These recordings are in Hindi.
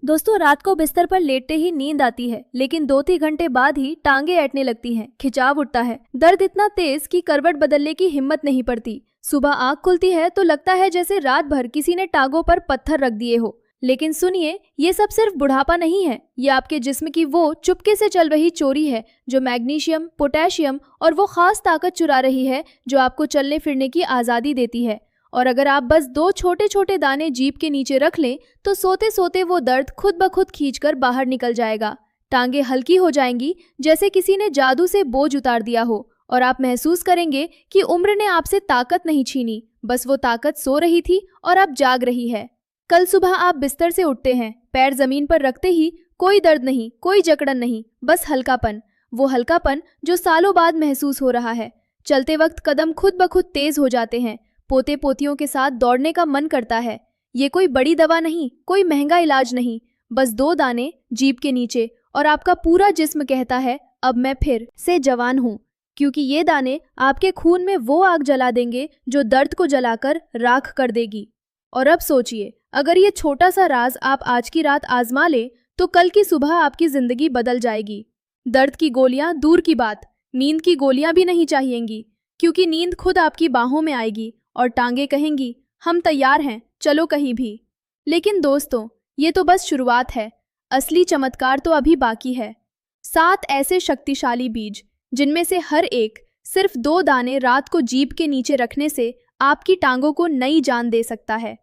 दोस्तों, रात को बिस्तर पर लेटते ही नींद आती है, लेकिन 2-3 घंटे बाद ही टांगे ऐंठने लगती हैं, खिंचाव उठता है, दर्द इतना तेज कि करवट बदलने की हिम्मत नहीं पड़ती। सुबह आंख खुलती है तो लगता है जैसे रात भर किसी ने टांगों पर पत्थर रख दिए हो। लेकिन सुनिए, ये सब सिर्फ बुढ़ापा नहीं है, ये आपके जिस्म की वो चुपके से चल रही चोरी है जो मैग्नीशियम, पोटेशियम और वो खास ताकत चुरा रही है जो आपको चलने फिरने की आज़ादी देती है। और अगर आप बस 2 छोटे छोटे दाने जीभ के नीचे रख लें तो सोते सोते वो दर्द खुद ब खुद खींचकर बाहर निकल जाएगा। टांगे हल्की हो जाएंगी जैसे किसी ने जादू से बोझ उतार दिया हो, और आप महसूस करेंगे कि उम्र ने आपसे ताकत नहीं छीनी, बस वो ताकत सो रही थी और अब जाग रही है। कल सुबह आप बिस्तर से उठते हैं, पैर जमीन पर रखते ही कोई दर्द नहीं, कोई जकड़न नहीं, बस हल्कापन। वो हल्कापन जो सालों बाद महसूस हो रहा है। चलते वक्त कदम खुद ब खुद तेज हो जाते हैं, पोते पोतियों के साथ दौड़ने का मन करता है। ये कोई बड़ी दवा नहीं, कोई महंगा इलाज नहीं, बस 2 दाने जीभ के नीचे और आपका पूरा जिस्म कहता है अब मैं फिर से जवान हूँ। क्योंकि ये दाने आपके खून में वो आग जला देंगे जो दर्द को जलाकर राख कर देगी। और अब सोचिए, अगर ये छोटा सा राज आप आज की रात आजमा ले तो कल की सुबह आपकी जिंदगी बदल जाएगी। दर्द की गोलियां दूर की बात, नींद की गोलियां भी नहीं चाहिएंगी, क्योंकि नींद खुद आपकी बाहों में आएगी और टांगे कहेंगी हम तैयार हैं, चलो कहीं भी। लेकिन दोस्तों, ये तो बस शुरुआत है, असली चमत्कार तो अभी बाकी है। 7 ऐसे शक्तिशाली बीज जिनमें से हर एक सिर्फ 2 दाने रात को जीभ के नीचे रखने से आपकी टांगों को नई जान दे सकता है।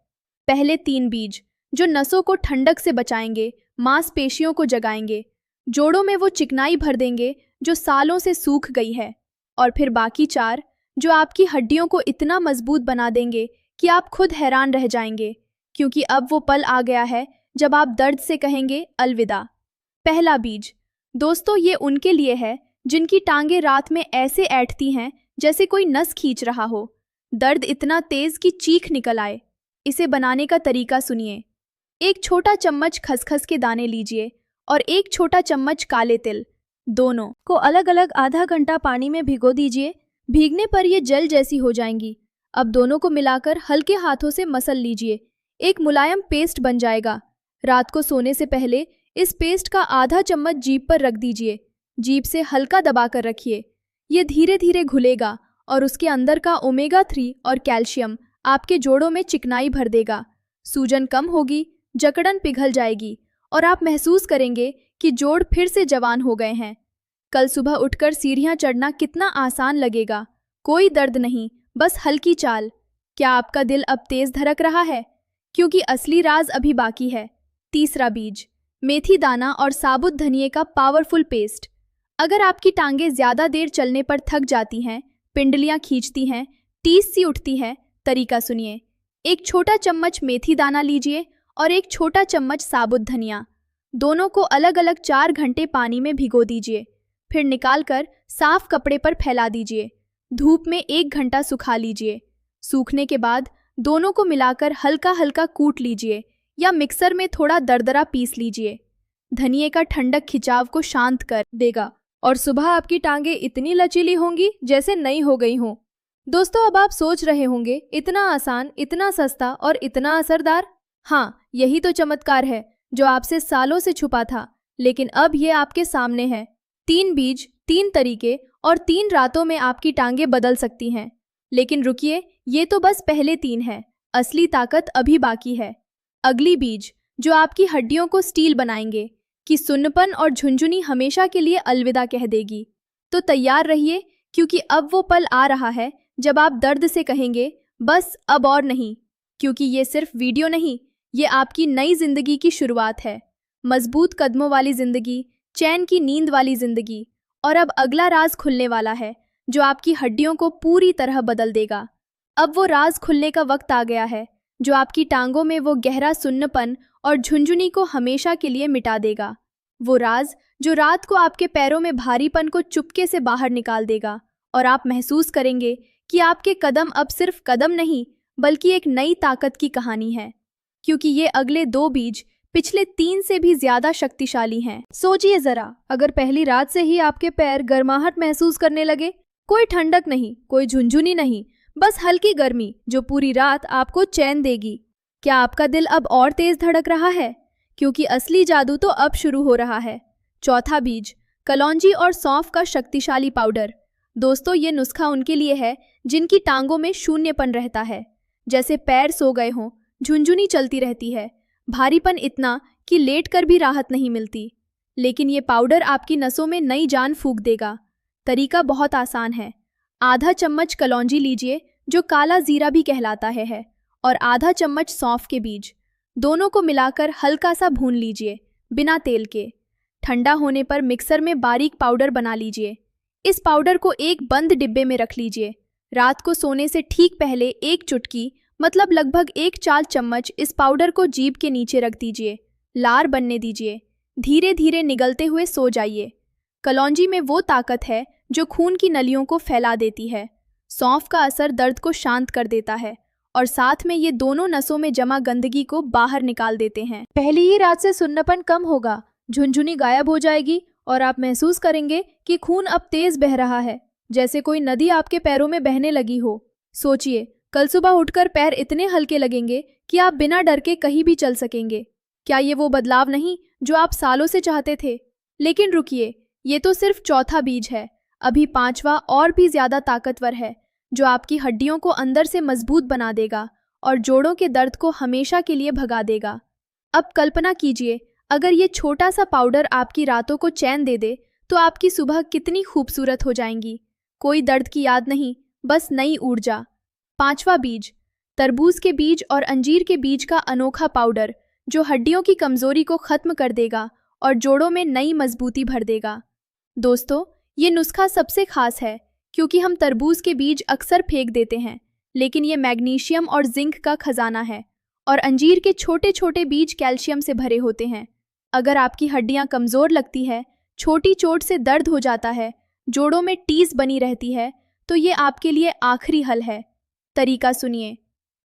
पहले 3 बीज जो नसों को ठंडक से बचाएंगे, मांसपेशियों को जगाएंगे, जोड़ों में वो चिकनाई भर देंगे जो सालों से सूख गई है। और फिर बाकी 4 जो आपकी हड्डियों को इतना मजबूत बना देंगे कि आप खुद हैरान रह जाएंगे, क्योंकि अब वो पल आ गया है जब आप दर्द से कहेंगे अलविदा। पहला बीज दोस्तों, ये उनके लिए है जिनकी टांगे रात में ऐसे ऐंठती हैं जैसे कोई नस खींच रहा हो, दर्द इतना तेज कि चीख निकल आए। इसे बनाने का तरीका सुनिए। 1 छोटा चम्मच खसखस के दाने लीजिए और 1 छोटा चम्मच काले तिल, दोनों को अलग अलग आधा घंटा पानी में भिगो दीजिए। भीगने पर ये जल जैसी हो जाएंगी। अब दोनों को मिलाकर हल्के हाथों से मसल लीजिए, एक मुलायम पेस्ट बन जाएगा। रात को सोने से पहले इस पेस्ट का आधा चम्मच जीभ पर रख दीजिए, जीभ से हल्का दबाकर रखिए। ये धीरे धीरे घुलेगा और उसके अंदर का ओमेगा 3 और कैल्शियम आपके जोड़ों में चिकनाई भर देगा। सूजन कम होगी, जकड़न पिघल जाएगी और आप महसूस करेंगे कि जोड़ फिर से जवान हो गए हैं। कल सुबह उठकर सीढ़ियां चढ़ना कितना आसान लगेगा, कोई दर्द नहीं, बस हल्की चाल। क्या आपका दिल अब तेज धड़क रहा है? क्योंकि असली राज अभी बाकी है। तीसरा बीज मेथी दाना और साबुत धनिए का पावरफुल पेस्ट। अगर आपकी टांगे ज्यादा देर चलने पर थक जाती हैं, पिंडलियां खींचती हैं, टीस सी उठती है, तरीका सुनिए। 1 छोटा चम्मच मेथी दाना लीजिए और 1 छोटा चम्मच साबुत धनिया, दोनों को अलग अलग 4 घंटे पानी में भिगो दीजिए। फिर निकालकर साफ कपड़े पर फैला दीजिए। धूप में 1 घंटा सुखा लीजिए। सूखने के बाद दोनों को मिलाकर हल्का हल्का कूट लीजिए या मिक्सर में थोड़ा दरदरा पीस लीजिए। धनिए का ठंडक खिंचाव को शांत कर देगा और सुबह आपकी टांगे इतनी लचीली होंगी जैसे नई हो गई हों। दोस्तों, अब आप सोच रहे होंगे, इतना आसान, इतना सस्ता और इतना असरदार। हाँ, यही तो चमत्कार है जो आपसे सालों से छुपा था, लेकिन अब ये आपके सामने है। 3 बीज, 3 तरीके और 3 रातों में आपकी टांगे बदल सकती हैं। लेकिन रुकिए, ये तो बस पहले 3 हैं, असली ताकत अभी बाकी है। अगली बीज जो आपकी हड्डियों को स्टील बनाएंगे कि सुन्नपन और झुंझुनी हमेशा के लिए अलविदा कह देगी। तो तैयार रहिए, क्योंकि अब वो पल आ रहा है जब आप दर्द से कहेंगे बस अब और नहीं। क्योंकि ये सिर्फ वीडियो नहीं, ये आपकी नई जिंदगी की शुरुआत है। मजबूत कदमों वाली जिंदगी, चैन की नींद वाली जिंदगी। और अब अगला राज खुलने वाला है जो आपकी हड्डियों को पूरी तरह बदल देगा। अब वो राज खुलने का वक्त आ गया है जो आपकी टांगों में वो गहरा सुन्नपन और झुंझुनी को हमेशा के लिए मिटा देगा। वो राज जो रात को आपके पैरों में भारीपन को चुपके से बाहर निकाल देगा और आप महसूस करेंगे कि आपके कदम अब सिर्फ कदम नहीं, बल्कि एक नई ताकत की कहानी है। क्योंकि ये अगले 2 बीज पिछले 3 से भी ज्यादा शक्तिशाली हैं। सोचिए जरा, अगर पहली रात से ही आपके पैर गर्माहट महसूस करने लगे, कोई ठंडक नहीं, कोई झुंझुनी नहीं, बस हल्की गर्मी जो पूरी रात आपको चैन देगी। क्या आपका दिल अब और तेज धड़क रहा है? क्योंकि असली जादू तो अब शुरू हो रहा है। चौथा बीज, कलौंजी और सौंफ का शक्तिशाली पाउडर। दोस्तों, ये नुस्खा उनके लिए है जिनकी टांगों में शून्यपन रहता है, जैसे पैर सो गए हों, झुंझुनी चलती रहती है, भारीपन इतना कि लेटकर भी राहत नहीं मिलती। लेकिन ये पाउडर आपकी नसों में नई जान फूंक देगा। तरीका बहुत आसान है। आधा चम्मच कलौंजी लीजिए, जो काला जीरा भी कहलाता है, और आधा चम्मच सौंफ के बीज। दोनों को मिलाकर हल्का सा भून लीजिए, बिना तेल के। ठंडा होने पर मिक्सर में बारीक पाउडर बना लीजिए। इस पाउडर को एक बंद डिब्बे में रख लीजिए। रात को सोने से ठीक पहले एक चुटकी, मतलब लगभग 1 चाल चम्मच इस पाउडर को जीभ के नीचे रख दीजिए। लार बनने दीजिए। धीरे धीरे निगलते हुए सो जाइए। कलौंजी में वो ताकत है जो खून की नलियों को फैला देती है। सौंफ का असर दर्द को शांत कर देता है, और साथ में ये दोनों नसों में जमा गंदगी को बाहर निकाल देते हैं। पहली ही रात से सुन्नपन कम होगा, झुनझुनी गायब हो जाएगी और आप महसूस करेंगे कि खून अब तेज बह रहा है, जैसे कोई नदी आपके पैरों में बहने लगी हो। सोचिए, कल सुबह उठकर पैर इतने हल्के लगेंगे कि आप बिना डर के कहीं भी चल सकेंगे। क्या ये वो बदलाव नहीं जो आप सालों से चाहते थे? लेकिन रुकिए, ये तो सिर्फ चौथा बीज है। अभी पांचवा और भी ज्यादा ताकतवर है, जो आपकी हड्डियों को अंदर से मजबूत बना देगा और जोड़ों के दर्द को हमेशा के लिए भगा देगा। अब कल्पना कीजिए, अगर ये छोटा सा पाउडर आपकी रातों को चैन दे दे तो आपकी सुबह कितनी खूबसूरत हो जाएंगी। कोई दर्द की याद नहीं, बस नई ऊर्जा। पांचवा बीज, तरबूज के बीज और अंजीर के बीज का अनोखा पाउडर, जो हड्डियों की कमजोरी को खत्म कर देगा और जोड़ों में नई मजबूती भर देगा। दोस्तों, ये नुस्खा सबसे खास है क्योंकि हम तरबूज के बीज अक्सर फेंक देते हैं, लेकिन ये मैग्नीशियम और जिंक का खजाना है, और अंजीर के छोटे छोटे बीज कैल्शियम से भरे होते हैं। अगर आपकी हड्डियां कमजोर लगती है, छोटी चोट से दर्द हो जाता है, जोड़ों में टीस बनी रहती है, तो ये आपके लिए आखिरी हल है। तरीका सुनिए।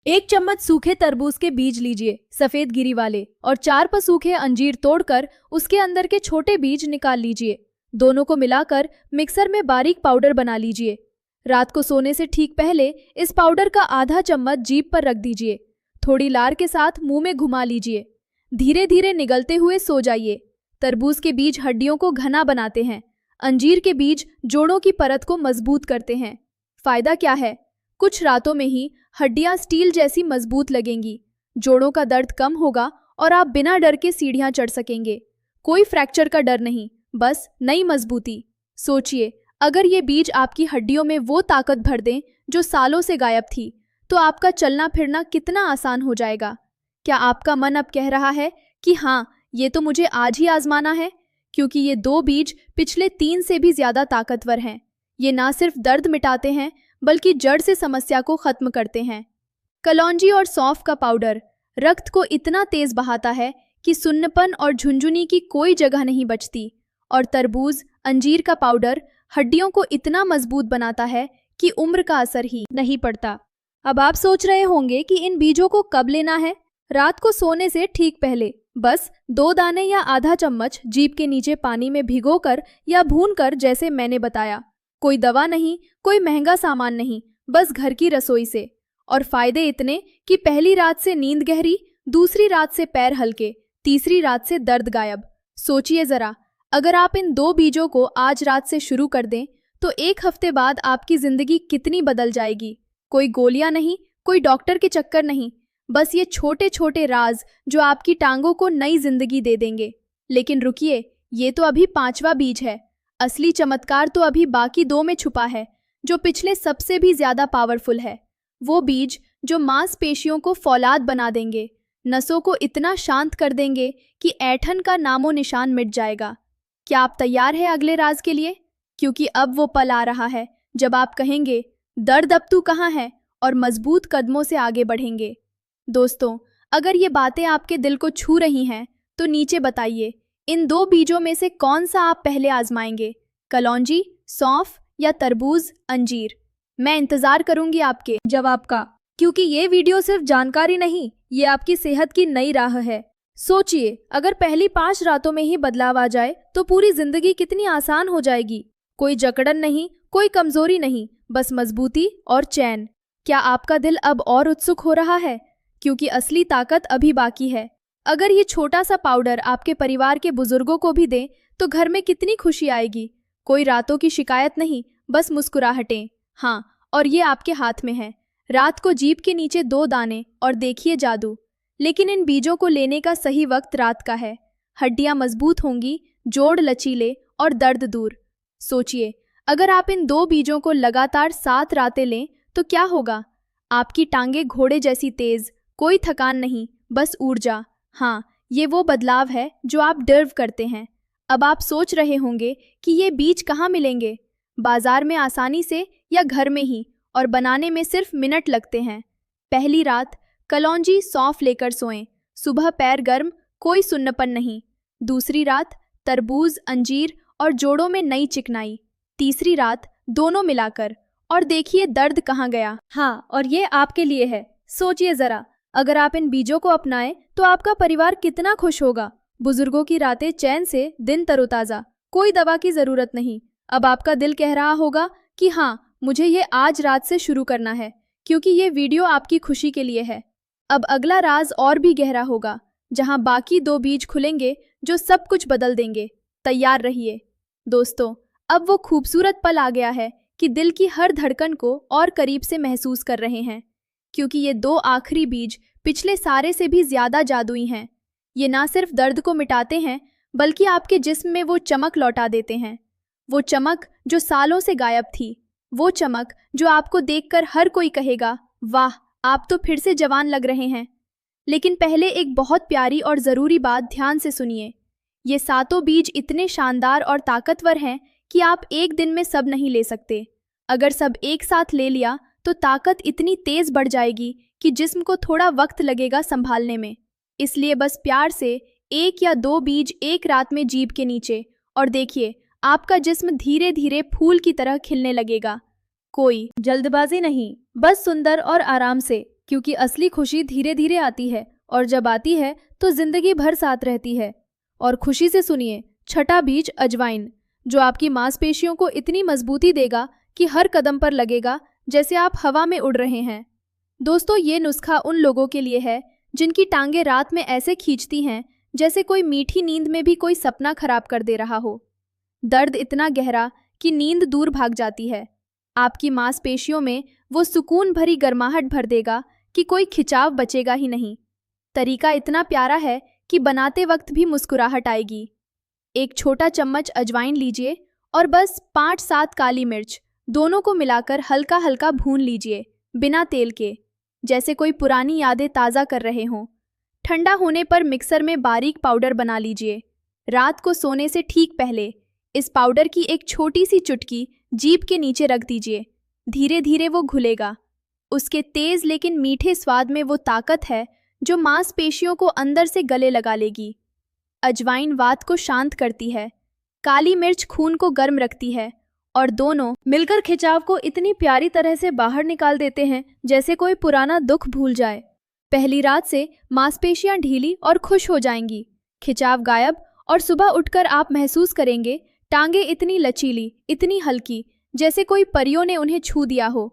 1 चम्मच सूखे तरबूज के बीज लीजिए, सफेद गिरी वाले, और 4 सूखे अंजीर तोड़कर उसके अंदर के छोटे बीज निकाल लीजिए। दोनों को मिलाकर मिक्सर में बारीक पाउडर बना लीजिए। रात को सोने से ठीक पहले इस पाउडर का आधा चम्मच जीभ पर रख दीजिए। थोड़ी लार के साथ मुंह में घुमा लीजिए। धीरे धीरे निगलते हुए सो जाइए। तरबूज के बीज हड्डियों को घना बनाते हैं, अंजीर के बीज जोड़ों की परत को मजबूत करते हैं। फायदा क्या है? कुछ रातों में ही हड्डियां स्टील जैसी मजबूत लगेंगी, जोड़ों का दर्द कम होगा और आप बिना डर के सीढ़ियां चढ़ सकेंगे। कोई फ्रैक्चर का डर नहीं, बस नई मजबूती। सोचिए, अगर ये बीज आपकी हड्डियों में वो ताकत भर दें जो सालों से गायब थी, तो आपका चलना फिरना कितना आसान हो जाएगा। क्या आपका मन अब कह रहा है कि हाँ, ये तो मुझे आज ही आजमाना है? क्योंकि ये 2 बीज पिछले 3 से भी ज्यादा ताकतवर हैं। ये ना सिर्फ दर्द मिटाते हैं, बल्कि जड़ से समस्या को खत्म करते हैं। कलौंजी और सौंफ का पाउडर रक्त को इतना तेज बहाता है कि सुन्नपन और झुंझुनी की कोई जगह नहीं बचती, और तरबूज अंजीर का पाउडर हड्डियों को इतना मजबूत बनाता है कि उम्र का असर ही नहीं पड़ता। अब आप सोच रहे होंगे कि इन बीजों को कब लेना है? रात को सोने से ठीक पहले बस 2 दाने या आधा चम्मच जीभ के नीचे पानी में भिगोकर या भूनकर, जैसे मैंने बताया। कोई दवा नहीं, कोई महंगा सामान नहीं, बस घर की रसोई से। और फायदे इतने कि पहली रात से नींद गहरी, दूसरी रात से पैर हल्के, तीसरी रात से दर्द गायब। सोचिए जरा, अगर आप इन 2 बीजों को आज रात से शुरू कर दें तो 1 हफ्ते बाद आपकी जिंदगी कितनी बदल जाएगी। कोई गोलियां नहीं, कोई डॉक्टर के चक्कर नहीं, बस ये छोटे छोटे राज जो आपकी टांगों को नई जिंदगी दे देंगे। लेकिन रुकिए, ये तो अभी 5वां बीज है। असली चमत्कार तो अभी बाकी 2 में छुपा है, जो पिछले सबसे भी ज्यादा पावरफुल है। वो बीज जो मांसपेशियों को फौलाद बना देंगे, नसों को इतना शांत कर देंगे कि ऐंठन का नामो निशान मिट जाएगा। क्या आप तैयार हैं अगले राज के लिए? क्योंकि अब वो पल आ रहा है जब आप कहेंगे, दर्द अब तू कहाँ है, और मजबूत कदमों से आगे बढ़ेंगे। दोस्तों, अगर ये बातें आपके दिल को छू रही हैं तो नीचे बताइए, इन 2 बीजों में से कौन सा आप पहले आजमाएंगे? कलौंजी, सौंफ या तरबूज, अंजीर? मैं इंतजार करूंगी आपके जवाब का, क्योंकि ये वीडियो सिर्फ जानकारी नहीं, ये आपकी सेहत की नई राह है। सोचिए, अगर पहली 5 रातों में ही बदलाव आ जाए तो पूरी जिंदगी कितनी आसान हो जाएगी। कोई जकड़न नहीं, कोई कमजोरी नहीं, बस मजबूती और चैन। क्या आपका दिल अब और उत्सुक हो रहा है? क्योंकि असली ताकत अभी बाकी है। अगर ये छोटा सा पाउडर आपके परिवार के बुजुर्गों को भी दें तो घर में कितनी खुशी आएगी। कोई रातों की शिकायत नहीं, बस मुस्कुराहटें। हाँ, और ये आपके हाथ में है। रात को जीभ के नीचे 2 दाने और देखिए जादू। लेकिन इन बीजों को लेने का सही वक्त रात का है। हड्डियां मजबूत होंगी, जोड़ लचीले और दर्द दूर। सोचिए, अगर आप इन 2 बीजों को लगातार 7 रातें लें तो क्या होगा। आपकी टांगे घोड़े जैसी तेज, कोई थकान नहीं, बस ऊर्जा। हाँ, ये वो बदलाव है जो आप डिजर्व करते हैं। अब आप सोच रहे होंगे कि ये बीज कहाँ मिलेंगे। बाजार में आसानी से या घर में ही, और बनाने में सिर्फ मिनट लगते हैं। पहली रात कलौंजी सौंफ लेकर सोएं, सुबह पैर गर्म, कोई सुन्नपन नहीं। दूसरी रात तरबूज, अंजीर और जोड़ों में नई चिकनाई। तीसरी रात दोनों मिलाकर, और देखिए दर्द कहाँ गया। हाँ, और ये आपके लिए है। सोचिए जरा, अगर आप इन बीजों को अपनाएं तो आपका परिवार कितना खुश होगा। बुजुर्गों की रातें चैन से, दिन तरोताजा, कोई दवा की जरूरत नहीं। अब आपका दिल कह रहा होगा कि हाँ, मुझे ये आज रात से शुरू करना है, क्योंकि ये वीडियो आपकी खुशी के लिए है। अब अगला राज और भी गहरा होगा, जहां बाकी 2 बीज खुलेंगे जो सब कुछ बदल देंगे। तैयार रहिए दोस्तों, अब वो खूबसूरत पल आ गया है कि दिल की हर धड़कन को और करीब से महसूस कर रहे हैं, क्योंकि ये 2 आखिरी बीज पिछले सारे से भी ज्यादा जादुई हैं। ये ना सिर्फ दर्द को मिटाते हैं, बल्कि आपके जिस्म में वो चमक लौटा देते हैं। वो चमक जो सालों से गायब थी। वो चमक जो आपको देखकर हर कोई कहेगा, वाह, आप तो फिर से जवान लग रहे हैं। लेकिन पहले एक बहुत प्यारी और ज़रूरी बात ध्यान से सुनिए। ये 7 बीज इतने शानदार और ताकतवर हैं कि आप एक दिन में सब नहीं ले सकते। अगर सब एक साथ ले लिया तो ताकत इतनी तेज बढ़ जाएगी कि जिस्म को थोड़ा वक्त लगेगा संभालने में। इसलिए बस प्यार से 1 या 2 बीज एक रात में जीभ के नीचे, और देखिए आपका जिस्म धीरे धीरे फूल की तरह खिलने लगेगा। कोई जल्दबाजी नहीं, बस सुंदर और आराम से, क्योंकि असली खुशी धीरे धीरे आती है, और जब आती है तो जिंदगी भर साथ रहती है। और खुशी से सुनिए, छठा बीज अजवाइन, जो आपकी मांसपेशियों को इतनी मजबूती देगा कि हर कदम पर लगेगा जैसे आप हवा में उड़ रहे हैं। दोस्तों, ये नुस्खा उन लोगों के लिए है जिनकी टांगे रात में ऐसे खींचती हैं जैसे कोई मीठी नींद में भी कोई सपना खराब कर दे रहा हो। दर्द इतना गहरा कि नींद दूर भाग जाती है। आपकी मांसपेशियों में वो सुकून भरी गर्माहट भर देगा कि कोई खिंचाव बचेगा ही नहीं। तरीका इतना प्यारा है कि बनाते वक्त भी मुस्कुराहट आएगी। एक छोटा चम्मच अजवाइन लीजिए और बस 5-7 काली मिर्च, दोनों को मिलाकर हल्का हल्का भून लीजिए, बिना तेल के, जैसे कोई पुरानी यादें ताज़ा कर रहे हों। ठंडा होने पर मिक्सर में बारीक पाउडर बना लीजिए। रात को सोने से ठीक पहले इस पाउडर की एक छोटी सी चुटकी जीभ के नीचे रख दीजिए। धीरे धीरे वो घुलेगा। उसके तेज लेकिन मीठे स्वाद में वो ताकत है जो मांसपेशियों को अंदर से गले लगा लेगी। अजवाइन वात को शांत करती है, काली मिर्च खून को गर्म रखती है, और दोनों मिलकर खिंचाव को इतनी प्यारी तरह से बाहर निकाल देते हैं जैसे कोई पुराना दुख भूल जाए। पहली रात से मांसपेशियां ढीली और खुश हो जाएंगी, खिंचाव गायब, और सुबह उठकर आप महसूस करेंगे टांगे इतनी लचीली, इतनी हल्की, जैसे कोई परियों ने उन्हें छू दिया हो।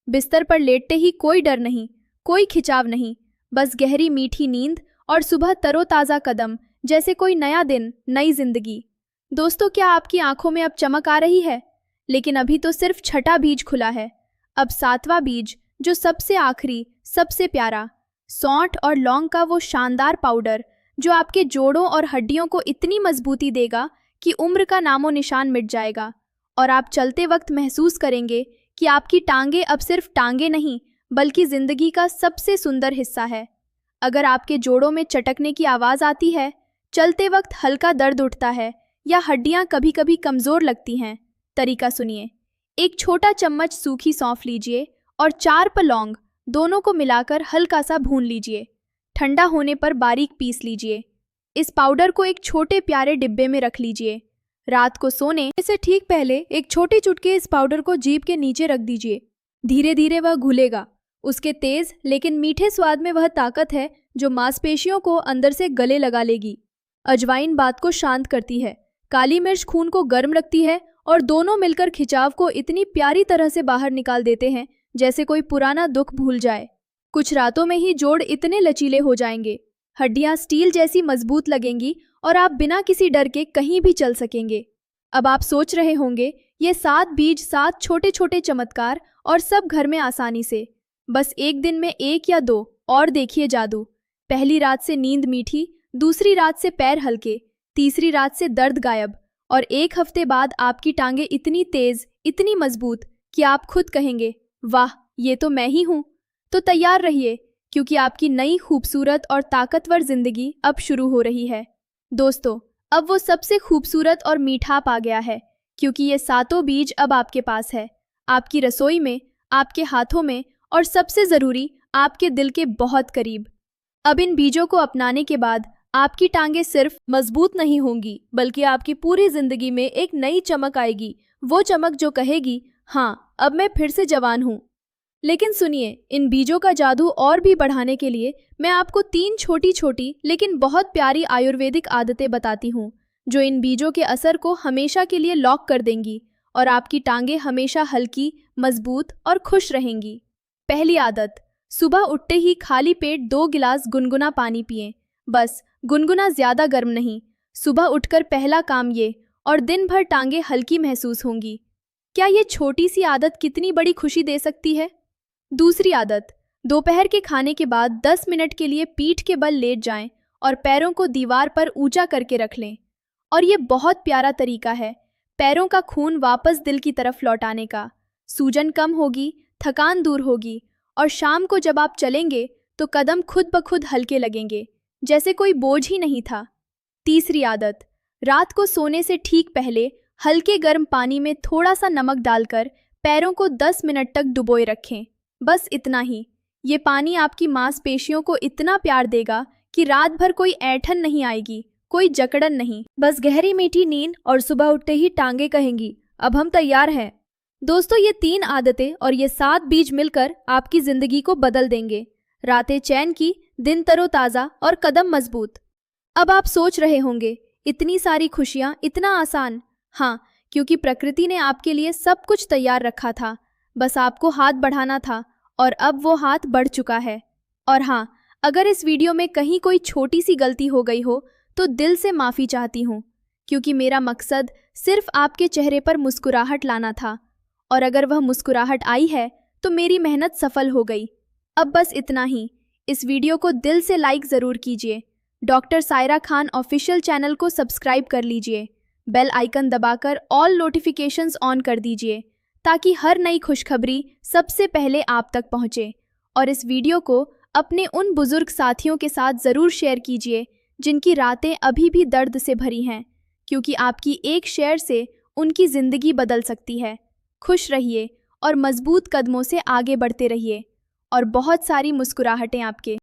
बिस्तर पर लेटते ही कोई डर नहीं, कोई खिंचाव नहीं, बस गहरी मीठी नींद और सुबह तरोताज़ा कदम, जैसे कोई नया दिन, नई जिंदगी। दोस्तों, क्या आपकी आंखों में अब चमक आ रही है? लेकिन अभी तो सिर्फ छठा बीज खुला है। अब 7वां बीज, जो सबसे आखिरी, सबसे प्यारा, सौंठ और लौंग का वो शानदार पाउडर, जो आपके जोड़ों और हड्डियों को इतनी मजबूती देगा कि उम्र का नामो निशान मिट जाएगा, और आप चलते वक्त महसूस करेंगे कि आपकी टांगे अब सिर्फ टांगे नहीं, बल्कि जिंदगी का सबसे सुंदर हिस्सा है। अगर आपके जोड़ों में चटकने की आवाज़ आती है, चलते वक्त हल्का दर्द उठता है, या हड्डियां कभी कभी कमज़ोर लगती हैं, तरीका सुनिए। एक छोटा चम्मच सूखी सौंफ लीजिए और 4 लौंग, दोनों को मिलाकर हल्का सा भून लीजिए। ठंडा होने पर बारीक पीस लीजिए। इस पाउडर को एक छोटे प्यारे डिब्बे में रख लीजिए। रात को सोने से ठीक पहले एक छोटी चुटकी इस पाउडर को जीभ के नीचे रख दीजिए। धीरे धीरे वह घुलेगा। उसके तेज लेकिन मीठे स्वाद में वह ताकत है जो मांसपेशियों को अंदर से गले लगा लेगी। अजवाइन बात को शांत करती है, काली मिर्च खून को गर्म रखती है, और दोनों मिलकर खिंचाव को इतनी प्यारी तरह से बाहर निकाल देते हैं जैसे कोई पुराना दुख भूल जाए। कुछ रातों में ही जोड़ इतने लचीले हो जाएंगे हड्डियां स्टील जैसी मजबूत लगेंगी और आप बिना किसी डर के कहीं भी चल सकेंगे। अब आप सोच रहे होंगे, ये 7 बीज, 7 छोटे छोटे चमत्कार और सब घर में आसानी से। बस एक दिन में 1 या 2 और देखिए जादू। पहली रात से नींद मीठी, दूसरी रात से पैर हल्के, तीसरी रात से दर्द गायब और 1 हफ्ते बाद आपकी टांगे इतनी तेज, इतनी मजबूत कि आप खुद कहेंगे, वाह, ये तो मैं ही हूं। तो तैयार रहिए, क्योंकि आपकी नई खूबसूरत और ताकतवर जिंदगी अब शुरू हो रही है। दोस्तों, अब वो सबसे खूबसूरत और मीठा आ गया है, क्योंकि ये 7 बीज अब आपके पास है, आपकी रसोई में, आपके हाथों में और सबसे जरूरी, आपके दिल के बहुत करीब। अब इन बीजों को अपनाने के बाद आपकी टांगे सिर्फ मजबूत नहीं होंगी, बल्कि आपकी पूरी जिंदगी में एक नई चमक आएगी। वो चमक जो कहेगी, हाँ, अब मैं फिर से जवान हूँ। लेकिन सुनिए, इन बीजों का जादू और भी बढ़ाने के लिए मैं आपको 3 छोटी छोटी लेकिन बहुत प्यारी आयुर्वेदिक आदतें बताती हूँ, जो इन बीजों के असर को हमेशा के लिए लॉक कर देंगी और आपकी टांगे हमेशा हल्की, मजबूत और खुश रहेंगी। पहली आदत, सुबह उठते ही खाली पेट 2 गिलास गुनगुना पानी पिएं। बस गुनगुना, ज्यादा गर्म नहीं। सुबह उठकर पहला काम ये, और दिन भर टांगे हल्की महसूस होंगी। क्या ये छोटी सी आदत कितनी बड़ी खुशी दे सकती है? दूसरी आदत, दोपहर के खाने के बाद 10 मिनट के लिए पीठ के बल लेट जाएं और पैरों को दीवार पर ऊंचा करके रख लें। और ये बहुत प्यारा तरीका है पैरों का खून वापस दिल की तरफ लौटाने का। सूजन कम होगी, थकान दूर होगी और शाम को जब आप चलेंगे तो कदम खुद ब खुद हल्के लगेंगे, जैसे कोई बोझ ही नहीं था। तीसरी आदत, रात को सोने से ठीक पहले हल्के गर्म पानी में थोड़ा सा नमक डालकर पैरों को 10 मिनट तक डुबोए रखें। बस इतना ही। ये पानी आपकी मांसपेशियों को इतना प्यार देगा कि रात भर कोई ऐंठन नहीं आएगी, कोई जकड़न नहीं, बस गहरी मीठी नींद और सुबह उठते ही टांगे कहेंगी, अब हम तैयार हैं। दोस्तों, ये 3 आदतें और ये 7 बीज मिलकर आपकी जिंदगी को बदल देंगे। रातें चैन की, दिन तरोताजा और कदम मजबूत। अब आप सोच रहे होंगे, इतनी सारी खुशियां, इतना आसान? हाँ, क्योंकि प्रकृति ने आपके लिए सब कुछ तैयार रखा था, बस आपको हाथ बढ़ाना था और अब वो हाथ बढ़ चुका है। और हाँ, अगर इस वीडियो में कहीं कोई छोटी सी गलती हो गई हो तो दिल से माफ़ी चाहती हूँ, क्योंकि मेरा मकसद सिर्फ आपके चेहरे पर मुस्कुराहट लाना था, और अगर वह मुस्कुराहट आई है तो मेरी मेहनत सफल हो गई। अब बस इतना ही। इस वीडियो को दिल से लाइक ज़रूर कीजिए। Doctor Saira Khan official channel को सब्सक्राइब कर लीजिए। बेल आइकन दबाकर ऑल नोटिफिकेशंस ऑन कर दीजिए, ताकि हर नई खुशखबरी सबसे पहले आप तक पहुंचे। और इस वीडियो को अपने उन बुजुर्ग साथियों के साथ ज़रूर शेयर कीजिए जिनकी रातें अभी भी दर्द से भरी हैं, क्योंकि आपकी एक शेयर से उनकी ज़िंदगी बदल सकती है। खुश रहिए और मजबूत कदमों से आगे बढ़ते रहिए, और बहुत सारी मुस्कुराहटें आपके